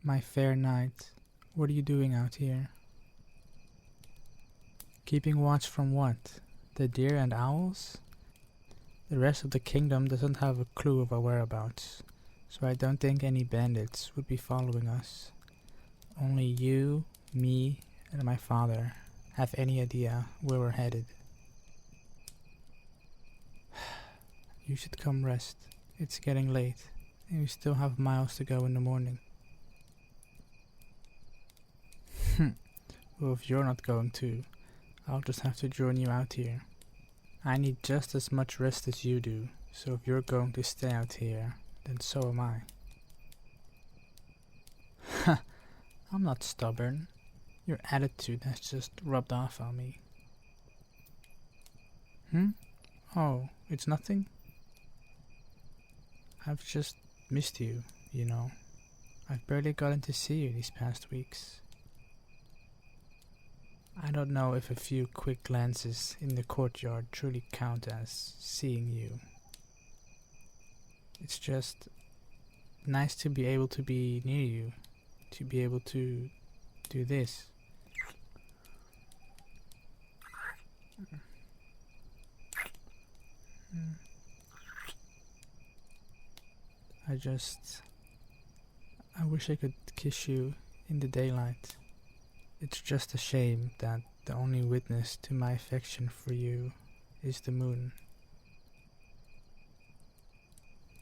My fair knight, what are you doing out here? Keeping watch from what? The deer and owls? The rest of the kingdom doesn't have a clue of our whereabouts, so I don't think any bandits would be following us. Only you, me, and my father have any idea where we're headed. You should come rest. It's getting late, and we still have miles to go in the morning. Well, if you're not going to, I'll just have to join you out here. I need just as much rest as you do, so if you're going to stay out here, then so am I. I'm not stubborn. Your attitude has just rubbed off on me. Oh, it's nothing? I've just missed you, you know. I've barely gotten to see you these past weeks. I don't know if a few quick glances in the courtyard truly count as seeing you. It's just nice to be able to be near you, to be able to do this. I wish I could kiss you in the daylight. It's just a shame that the only witness to my affection for you is the moon.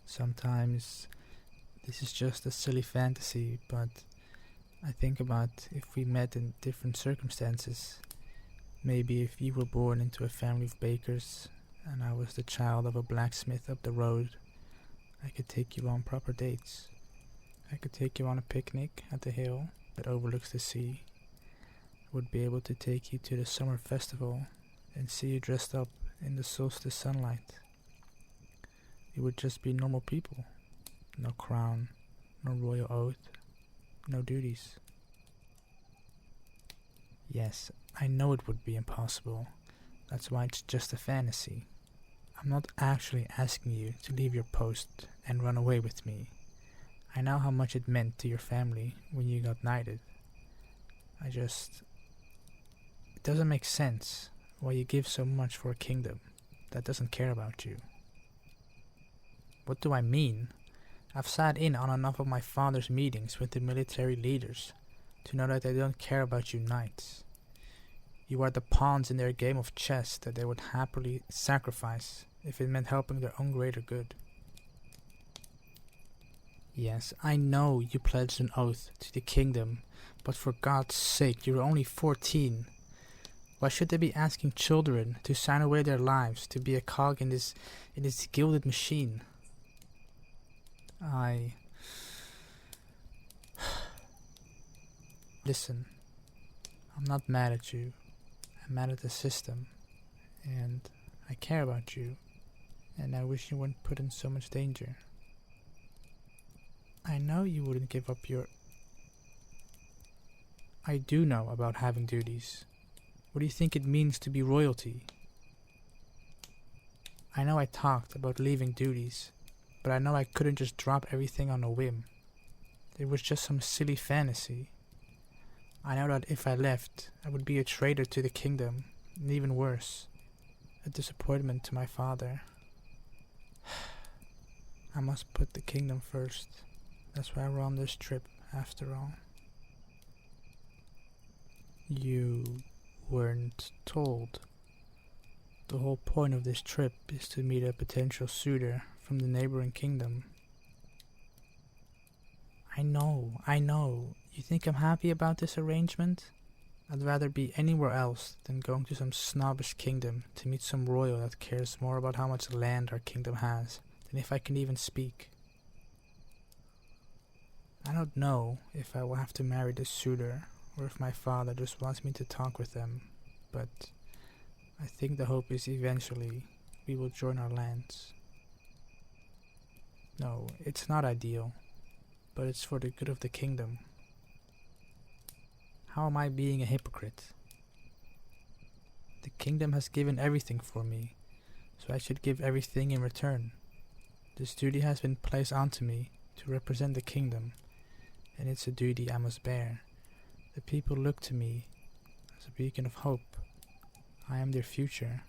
Sometimes this is just a silly fantasy, but I think about if we met in different circumstances. Maybe if you were born into a family of bakers and I was the child of a blacksmith up the road, I could take you on proper dates. I could take you on a picnic at the hill that overlooks the sea. Would be able to take you to the summer festival and see you dressed up in the solstice sunlight. You would just be normal people. No crown, no royal oath, no duties. Yes, I know it would be impossible. That's why it's just a fantasy. I'm not actually asking you to leave your post and run away with me. I know how much it meant to your family when you got knighted. It doesn't make sense why you give so much for a kingdom that doesn't care about you. What do I mean? I've sat in on enough of my father's meetings with the military leaders to know that they don't care about you knights. You are the pawns in their game of chess that they would happily sacrifice if it meant helping their own greater good. Yes, I know you pledged an oath to the kingdom, but for God's sake, you're only 14. Why should they be asking children to sign away their lives to be a cog in this gilded machine? Listen, I'm not mad at you. I'm mad at the system. And I care about you. And I wish you weren't put in so much danger. I know you wouldn't give up your... I do know about having duties. What do you think it means to be royalty? I know I talked about leaving duties, but I know I couldn't just drop everything on a whim. It was just some silly fantasy. I know that if I left, I would be a traitor to the kingdom, and even worse, a disappointment to my father. I must put the kingdom first. That's why we're on this trip, after all. You weren't told. The whole point of this trip is to meet a potential suitor from the neighboring kingdom. I know. You think I'm happy about this arrangement? I'd rather be anywhere else than going to some snobbish kingdom to meet some royal that cares more about how much land our kingdom has than if I can even speak. I don't know if I will have to marry this suitor or if my father just wants me to talk with them, but I think the hope is eventually we will join our lands. No, it's not ideal, but it's for the good of the kingdom. How am I being a hypocrite? The kingdom has given everything for me, so I should give everything in return. This duty has been placed onto me to represent the kingdom, and it's a duty I must bear. The people look to me as a beacon of hope. I am their future.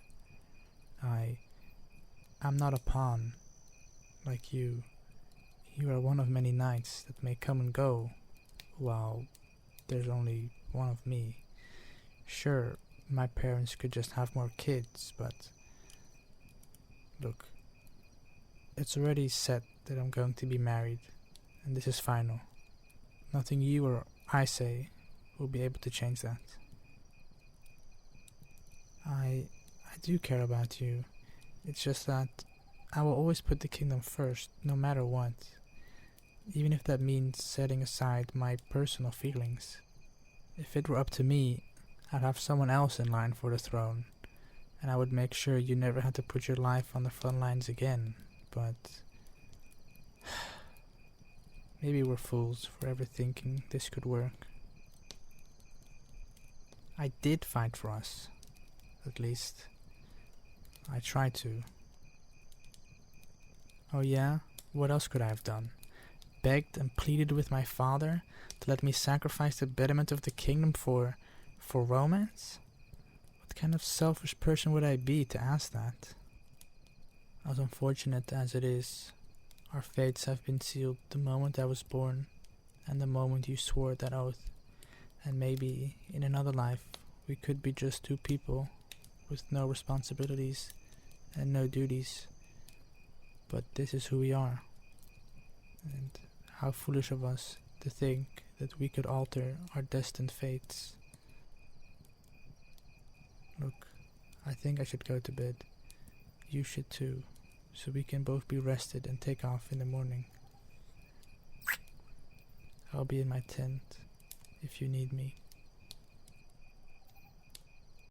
I'm not a pawn like you. You are one of many knights that may come and go, while there's only one of me. Sure, my parents could just have more kids, but look, it's already set that I'm going to be married, and this is final. Nothing you or I say will be able to change that. I do care about you. It's just that I will always put the kingdom first, no matter what. Even if that means setting aside my personal feelings. If it were up to me, I'd have someone else in line for the throne, and I would make sure you never had to put your life on the front lines again. But maybe we're fools for ever thinking this could work. I did fight for us. At least, I tried to. Oh yeah? What else could I have done? Begged and pleaded with my father to let me sacrifice the betterment of the kingdom for romance? What kind of selfish person would I be to ask that? As unfortunate as it is, our fates have been sealed the moment I was born and the moment you swore that oath. And maybe in another life we could be just two people with no responsibilities and no duties. But this is who we are. And how foolish of us to think that we could alter our destined fates. Look, I think I should go to bed. You should too, so we can both be rested and take off in the morning. I'll be in my tent if you need me.